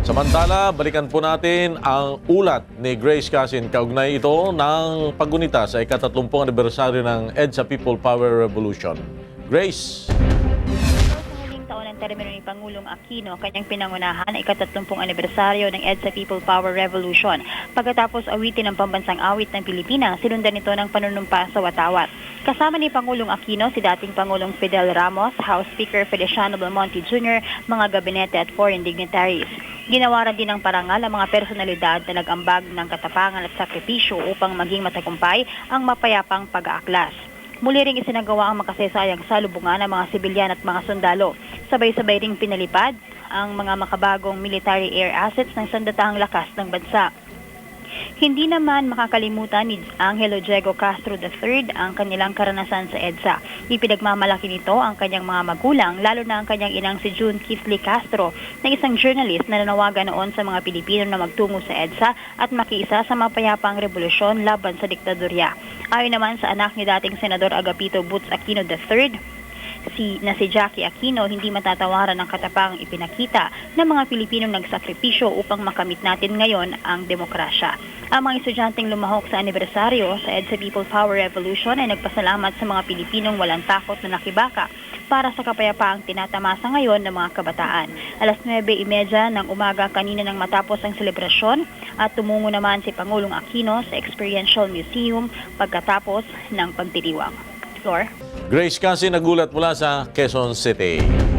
Samantala, balikan po natin ang ulat ni Grace Casin. Kaugnay ito ng paggunita sa ika-30 anibersaryo ng EDSA People Power Revolution. Grace. Sa huling taon ng termino ni Pangulong Aquino, kanyang pinangunahan ay ika-30 anibersaryo ng EDSA People Power Revolution. Pagkatapos awitin ng pambansang awit ng Pilipinas, sinundan ito ng panunumpa sa watawat. Kasama ni Pangulong Aquino si dating Pangulong Fidel Ramos, House Speaker Feliciano Belmonte Jr., mga gabinete at foreign dignitaries. Ginawaran din ng parangal ang mga personalidad na nag-ambag ng katapangan at sakripisyo upang maging matagumpay ang mapayapang pag-aaklas. Muli ring isinagawa ang makasaysayang salubungan ng mga sibilyan at mga sundalo. Sabay-sabay ring pinalipad ang mga makabagong military air assets ng sandatahang lakas ng bansa. Hindi naman makakalimutan ni Angelo Diego Castro III ang kanilang karanasan sa EDSA. Ipinagmamalaki nito ang kanyang mga magulang, lalo na ang kanyang inang si June Kisley Castro, na isang journalist na nanawagan noon sa mga Pilipino na magtungo sa EDSA at makiisa sa mapayapang revolusyon laban sa diktadorya. Ayon naman sa anak ni dating Senador Agapito Butz Aquino III, si Jackie Aquino, hindi matatawaran ang katapangang ipinakita ng mga Pilipinong nagsakripisyo upang makamit natin ngayon ang demokrasya. Ang mga estudyanteng lumahok sa anibersaryo sa EDSA People Power Revolution ay nagpasalamat sa mga Pilipinong walang takot na nakibaka para sa kapayapaang tinatamasa ngayon ng mga kabataan. Alas 9:30 ng umaga kanina nang matapos ang selebrasyon at tumungo naman si Pangulong Aquino sa Experiential Museum pagkatapos ng pagdiriwang. Flor? Grace Casin nagulat mula sa Quezon City.